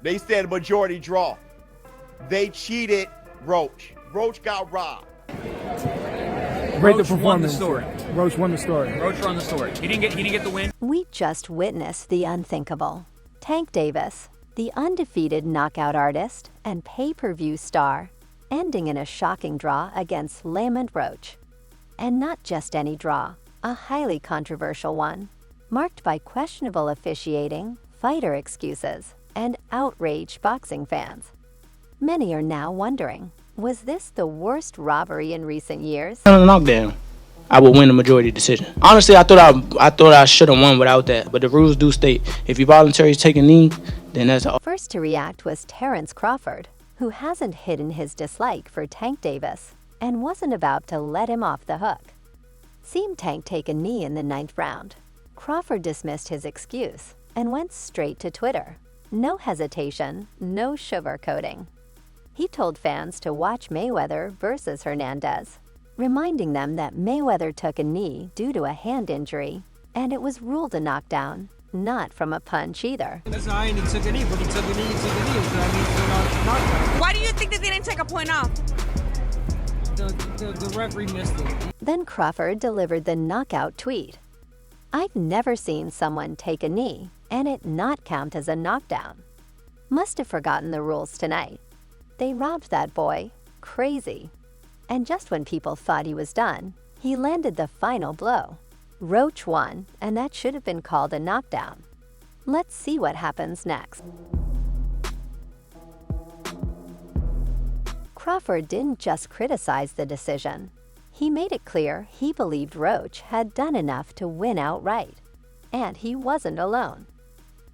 They said majority draw. They cheated Roach. Roach got robbed. Rate the performance. Story. Roach won the story. Roach won the story. He didn't get the win. We just witnessed the unthinkable. Tank Davis, the undefeated knockout artist and pay-per-view star, ending in a shocking draw against Lamont Roach. And not just any draw, a highly controversial one, marked by questionable officiating, fighter excuses, and outraged boxing fans. Many are now wondering, was this the worst robbery in recent years? On a knockdown, I would win a majority decision. Honestly, I thought I should have won without that, but the rules do state if you voluntarily take a knee, then that's all. First to react was Terrence Crawford, who hasn't hidden his dislike for Tank Davis and wasn't about to let him off the hook. Seeing Tank take a knee in the 9th round, Crawford dismissed his excuse and went straight to Twitter. No hesitation, no sugarcoating. He told fans to watch Mayweather versus Hernandez, reminding them that Mayweather took a knee due to a hand injury, and it was ruled a knockdown, not from a punch either. That's not he took a knee, but he took a knee, so that means it's a knockdown. Why do you think that they didn't take a point off? The referee missed it. Then Crawford delivered the knockout tweet. I've never seen someone take a knee and it not count as a knockdown. Must have forgotten the rules tonight. They robbed that boy. Crazy. And just when people thought he was done, he landed the final blow. Roach won, and that should have been called a knockdown. Let's see what happens next. Crawford didn't just criticize the decision. He made it clear he believed Roach had done enough to win outright. And he wasn't alone.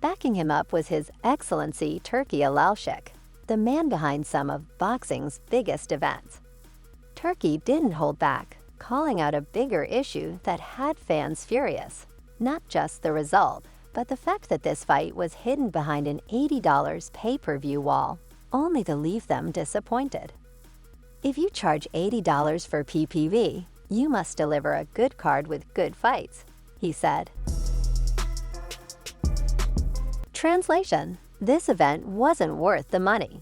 Backing him up was His Excellency Turki Alalshik, the man behind some of boxing's biggest events. Turki didn't hold back, calling out a bigger issue that had fans furious. Not just the result, but the fact that this fight was hidden behind an $80 pay-per-view wall, only to leave them disappointed. If you charge $80 for PPV, you must deliver a good card with good fights, he said. Translation: this event wasn't worth the money.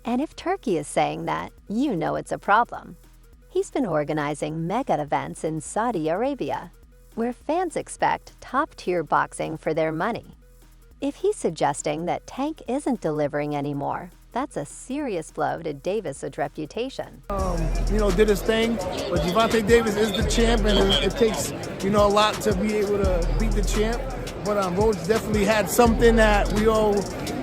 And if Turkey is saying that, you know it's a problem. He's been organizing mega events in Saudi Arabia, where fans expect top-tier boxing for their money. If he's suggesting that Tank isn't delivering anymore, that's a serious blow to Davis' reputation. Did his thing, but Gervonta Davis is the champ, and it takes, a lot to be able to beat the champ. But Roach definitely had something that we all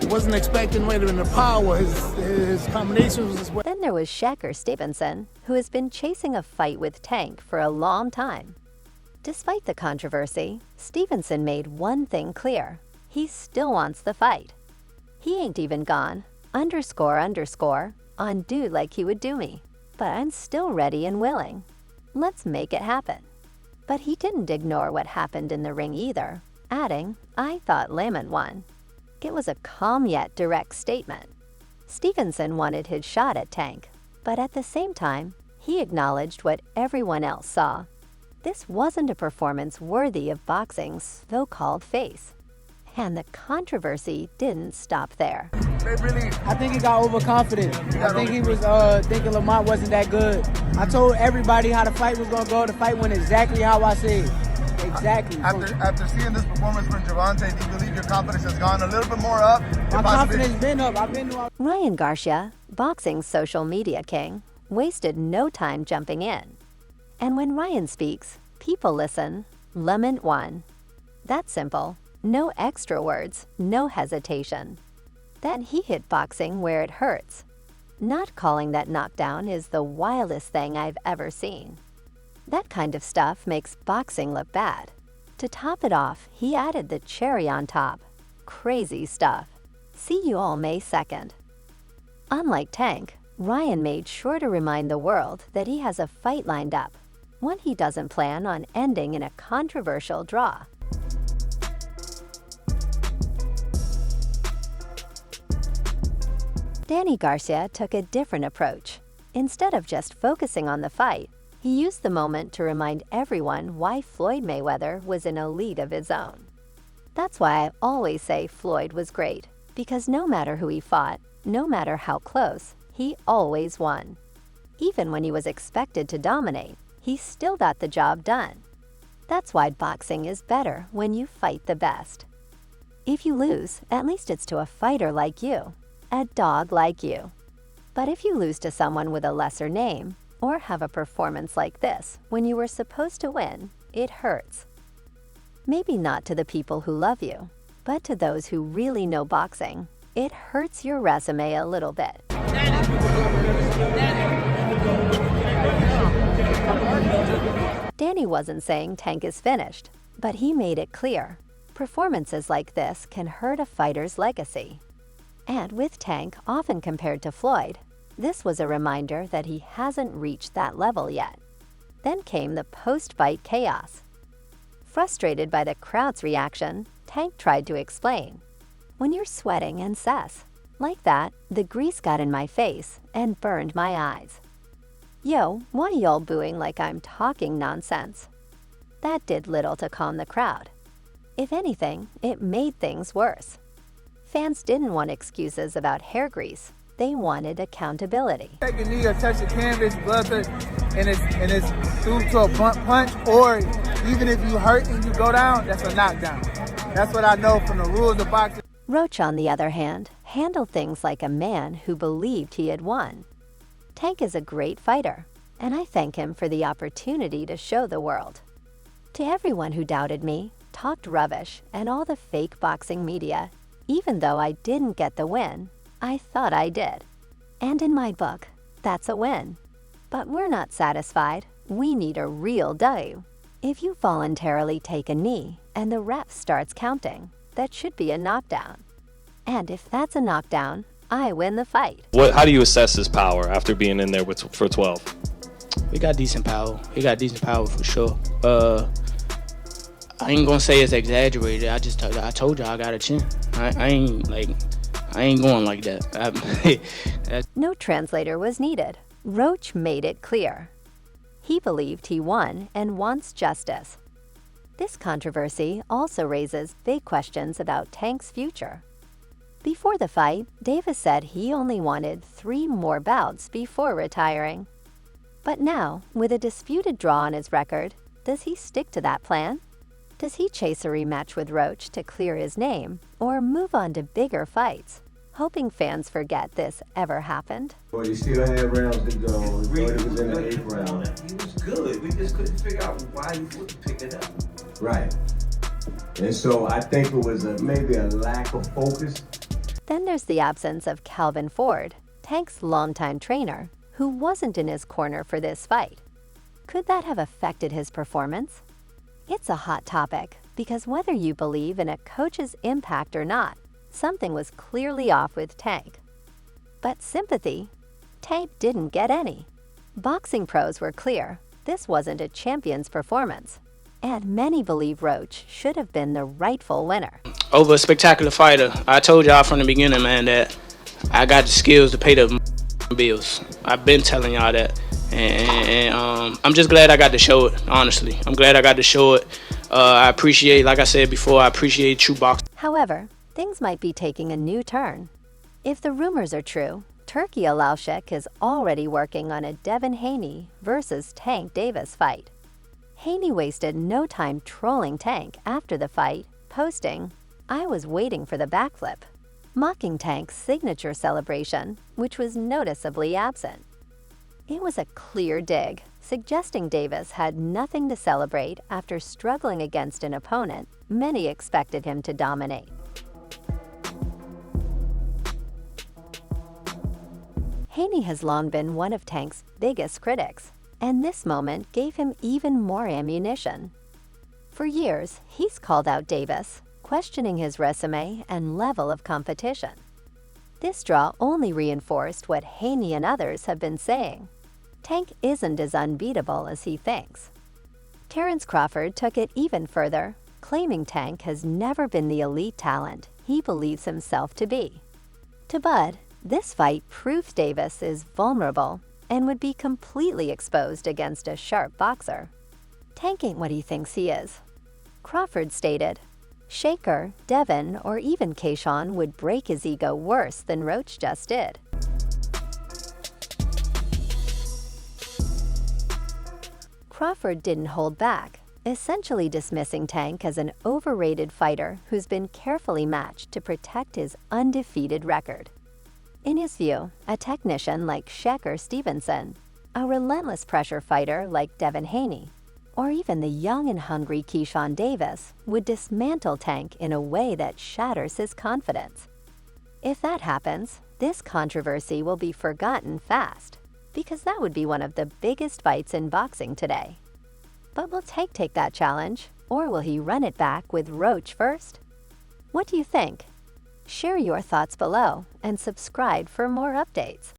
wasn't expecting. Might have been the power. His combinations was. Then there was Shakur Stevenson, who has been chasing a fight with Tank for a long time. Despite the controversy, Stevenson made one thing clear: he still wants the fight. He ain't even gone __ on dude like he would do me, but I'm still ready and willing. Let's make it happen. But he didn't ignore what happened in the ring either, adding, I thought Lamont won. It was a calm yet direct statement. Stevenson wanted his shot at Tank, but at the same time, he acknowledged what everyone else saw. This wasn't a performance worthy of boxing's so-called face. And the controversy didn't stop there. I think he got overconfident. I think he was thinking Lamont wasn't that good. I told everybody how the fight was going to go. The fight went exactly how I said. Exactly. After seeing this performance from Gervonta, do you believe your confidence has gone a little bit more up? My confidence has been up. I've been up. Ryan Garcia, boxing's social media king, wasted no time jumping in. And when Ryan speaks, people listen. Lamont won. That's simple. No extra words, no hesitation. That he hit boxing where it hurts. Not calling that knockdown is the wildest thing I've ever seen. That kind of stuff makes boxing look bad. To top it off, he added the cherry on top. Crazy stuff. See you all May 2nd. Unlike Tank, Ryan made sure to remind the world that he has a fight lined up, one he doesn't plan on ending in a controversial draw. Danny Garcia took a different approach. Instead of just focusing on the fight, he used the moment to remind everyone why Floyd Mayweather was in a league of his own. That's why I always say Floyd was great. Because no matter who he fought, no matter how close, he always won. Even when he was expected to dominate, he still got the job done. That's why boxing is better when you fight the best. If you lose, at least it's to a fighter like you, a dog like you. But if you lose to someone with a lesser name, or have a performance like this when you were supposed to win, it hurts. Maybe not to the people who love you, but to those who really know boxing, it hurts your resume a little bit. Danny wasn't saying Tank is finished, but he made it clear. Performances like this can hurt a fighter's legacy. And with Tank often compared to Floyd, this was a reminder that he hasn't reached that level yet. Then came the post-fight chaos. Frustrated by the crowd's reaction, Tank tried to explain. When you're sweating and sus, like that, the grease got in my face and burned my eyes. Yo, why y'all booing like I'm talking nonsense? That did little to calm the crowd. If anything, it made things worse. Fans didn't want excuses about hair grease. They wanted accountability. Take a knee or touch the canvas, blood touch, and it's through to a blunt punch, or even if you hurt and you go down, that's a knockdown. That's what I know from the rules of boxing. Roach, on the other hand, handled things like a man who believed he had won. Tank is a great fighter, and I thank him for the opportunity to show the world. To everyone who doubted me, talked rubbish, and all the fake boxing media, even though I didn't get the win, I thought I did. And in my book, that's a win. But we're not satisfied. We need a real W. If you voluntarily take a knee and the ref starts counting, that should be a knockdown. And if that's a knockdown, I win the fight. How do you assess his power after being in there for 12? We got decent power. He got decent power for sure. I ain't gonna say it's exaggerated. I told you I got a chin. I ain't going like that. No translator was needed. Roach made it clear. He believed he won and wants justice. This controversy also raises big questions about Tank's future. Before the fight, Davis said he only wanted 3 more bouts before retiring. But now, with a disputed draw on his record, does he stick to that plan? Does he chase a rematch with Roach to clear his name, or move on to bigger fights, hoping fans forget this ever happened? Well, you still had rounds to go. It was in the 8th round. He was good. We just couldn't figure out why he wouldn't pick it up. Right. And so I think it was maybe a lack of focus. Then there's the absence of Calvin Ford, Tank's longtime trainer, who wasn't in his corner for this fight. Could that have affected his performance? It's a hot topic because whether you believe in a coach's impact or not, something was clearly off with Tank. But sympathy? Tank didn't get any. Boxing pros were clear this wasn't a champion's performance, and many believe Roach should have been the rightful winner. Over a spectacular fighter. I told y'all from the beginning, man, that I got the skills to pay the bills. I've been telling y'all that. And I'm just glad I got to show it, honestly. I'm glad I got to show it. I appreciate, like I said before, I appreciate true boxing. However, things might be taking a new turn. If the rumors are true, Turkey Alaushek is already working on a Devin Haney versus Tank Davis fight. Haney wasted no time trolling Tank after the fight, posting, "I was waiting for the backflip," mocking Tank's signature celebration, which was noticeably absent. It was a clear dig, suggesting Davis had nothing to celebrate after struggling against an opponent many expected him to dominate. Haney has long been one of Tank's biggest critics, and this moment gave him even more ammunition. For years, he's called out Davis, questioning his resume and level of competition. This draw only reinforced what Haney and others have been saying. Tank isn't as unbeatable as he thinks. Terrence Crawford took it even further, claiming Tank has never been the elite talent he believes himself to be. To Bud, this fight proves Davis is vulnerable and would be completely exposed against a sharp boxer. Tank ain't what he thinks he is. Crawford stated, Shaker, Devin, or even Keyshawn would break his ego worse than Roach just did. Crawford didn't hold back, essentially dismissing Tank as an overrated fighter who's been carefully matched to protect his undefeated record. In his view, a technician like Shaker Stevenson, a relentless pressure fighter like Devin Haney, or even the young and hungry Keyshawn Davis would dismantle Tank in a way that shatters his confidence. If that happens, this controversy will be forgotten fast, because that would be one of the biggest fights in boxing today. But will Tank take that challenge, or will he run it back with Roach first? What do you think? Share your thoughts below and subscribe for more updates.